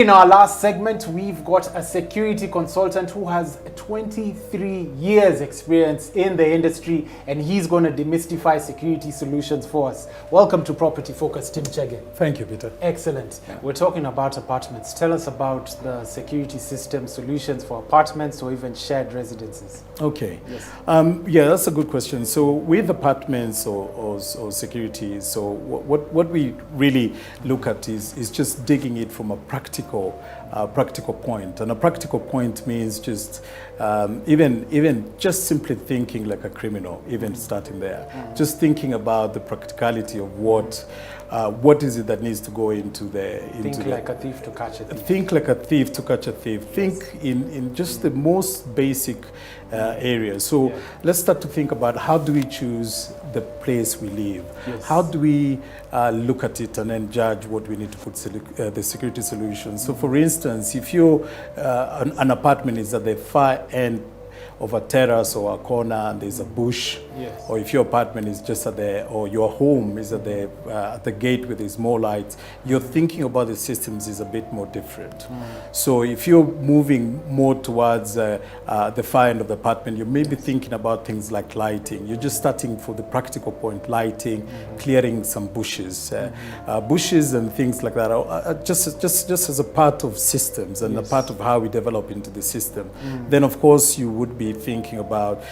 In our last segment, we've got a security consultant who has 23 years experience in the industry, and he's going to demystify security solutions for us. Welcome to Property Focus, Tim Chege'S. Thank you, Peter. Excellent. We're talking about apartments. Tell us about the security system solutions for apartments or even shared residences. Okay. Yes. Yeah, that's a good question. So with apartments or security, so what we really look at is just digging it from a practical point. And a practical point means just even just simply thinking like a criminal, even starting there. Just thinking about the practicality of what is it that needs to go into the... Think like a thief to catch a thief. Think like a thief to catch a thief. Think in just the most basic areas. So let's start to think about how do we choose the place we live? Yes. How do we look at it and then judge what we need to put the security solutions? So for instance, if you're an apartment is at the far end of a terrace or a corner and there's a bush, yes. Or if your apartment is just or your home is at the gate with these more lights, you're thinking about the systems is a bit more different. So if you're moving more towards the far end of the apartment, you may be thinking about things like lighting. You're just starting for the practical point, lighting, clearing some bushes. Bushes and things like that are just as a part of systems and a part of how we develop into the system. Then of course you would be thinking about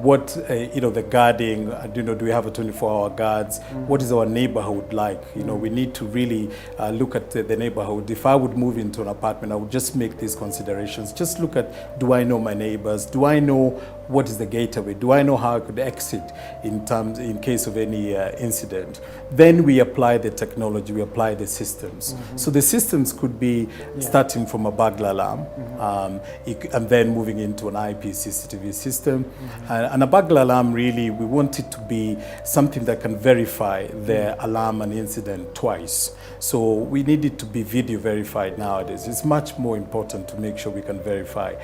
what the guarding. Do we have a 24-hour guards? What is our neighborhood like? We need to really look at the neighborhood. If I would move into an apartment, I would just make these considerations. Just look at, do I know my neighbors? Do I know what is the gateway? Do I know how I could exit in case of any incident? Then we apply the technology, we apply the systems. So the systems could be starting from a burglar alarm and then moving into an IP CCTV system. And a burglar alarm, really, we want it to be something that can verify the alarm and incident twice. So we need it to be video verified nowadays. It's much more important to make sure we can verify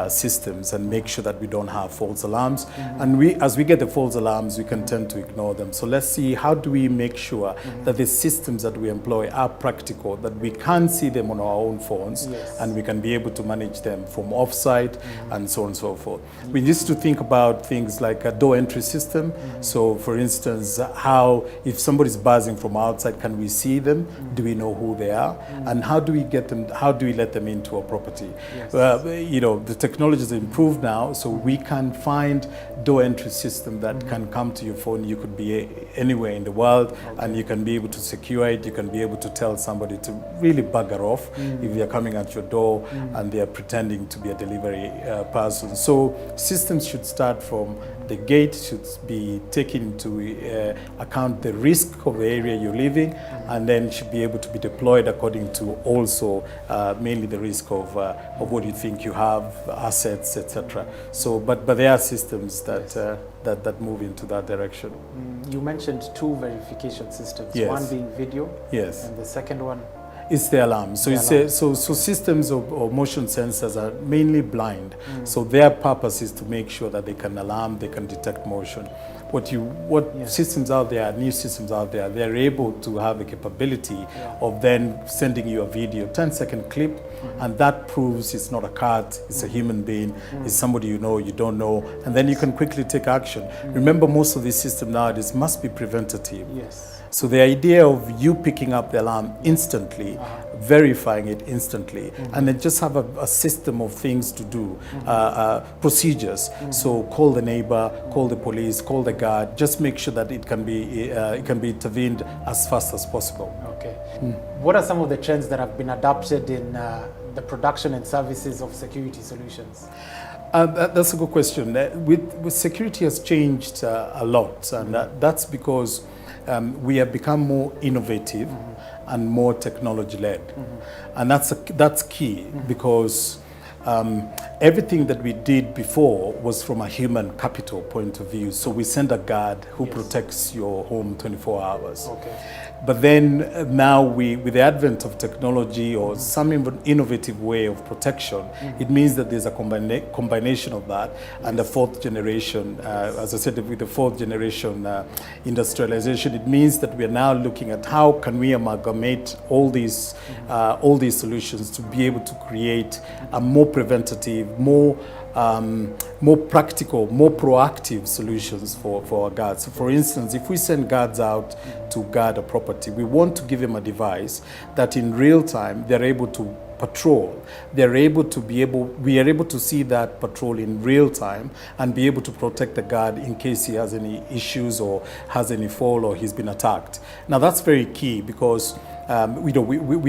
systems and make sure that we don't have false alarms. And as we get the false alarms, we can tend to ignore them. So let's see, how do we make sure that the systems that we employ are practical, that we can see them on our own phones, and we can be able to manage them from offsite and so on and so forth. We used to think about things like a door entry system. So for instance, how if somebody's buzzing from outside, can we see them? Do we know who they are? And how do we get them, how do we let them into a property? The technology has improved now, so we can find door entry system that can come to your phone. You could be anywhere in the world, and you can be able to secure it. You can be able to tell somebody to really bugger off if they're coming at your door and they're pretending to be a delivery person. So systems should start from the gate, should be taking into account the risk of the area you're living, and then should be able to be deployed according to also mainly the risk of what you think you have, assets, etc. So, but there are systems that move into that direction. You mentioned two verification systems. Yes. One being video. Yes. And the second one. It's the alarm. So so systems of motion sensors are mainly blind. So their purpose is to make sure that they can alarm, they can detect motion. Systems out there, new systems out there, they're able to have the capability of then sending you a video, 10-second clip, and that proves it's not a cat, it's a human being, it's somebody you know, you don't know, and then you can quickly take action. Remember, most of these systems nowadays must be preventative. Yes. So the idea of you picking up the alarm instantly, verifying it instantly, and then just have a system of things to do, procedures. So call the neighbor, call the police, call the guard. Just make sure that it can be intervened as fast as possible. Okay. What are some of the trends that have been adopted in the production and services of security solutions? That's a good question. With security has changed a lot, and that's because we have become more innovative and more technology-led. And that's key because everything that we did before was from a human capital point of view. So we send a guard who protects your home 24 hours. Okay. But then now with the advent of technology or some innovative way of protection, it means that there's a combination of that and the fourth generation, as I said, with the fourth generation industrialization, it means that we are now looking at how can we amalgamate all these solutions to be able to create a more preventative, more practical, more proactive solutions for our guards. So for instance, if we send guards out to guard a property, we want to give them a device that in real time they're able to patrol. We are able to see that patrol in real time and be able to protect the guard in case he has any issues or has any fall or he's been attacked. Now that's very key because we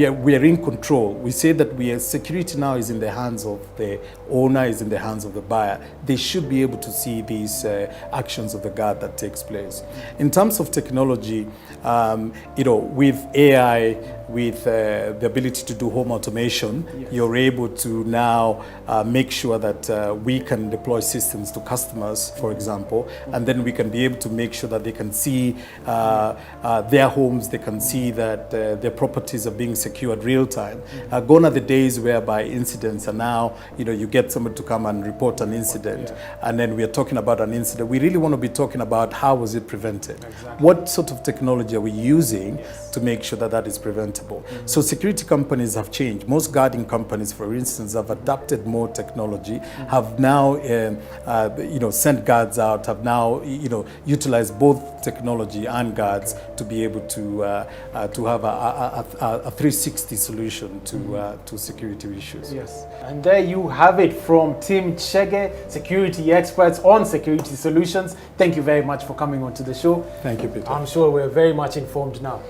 are in control. We say that security now is in the hands of the owner, is in the hands of the buyer. They should be able to see these actions of the guard that takes place. In terms of technology, with AI, with the ability to do home automation, yes, you're able to now make sure that we can deploy systems to customers, for example, and then we can be able to make sure that they can see their homes, they can see that their properties are being secured real time. Gone are the days whereby incidents are now, you get somebody to come and report an incident, and then we are talking about an incident. We really want to be talking about how was it prevented? Exactly. What sort of technology are we using to make sure that that is preventable? So security companies have changed. Most guarding companies, for instance, have adapted more technology, have now sent guards out, have now utilized both technology and guards to be able to have a 360 solution to security issues. Yes, and there you have it from Team Chege'S, security experts on security solutions. Thank you very much for coming onto the show. Thank you, Peter. I'm sure we're very much informed now.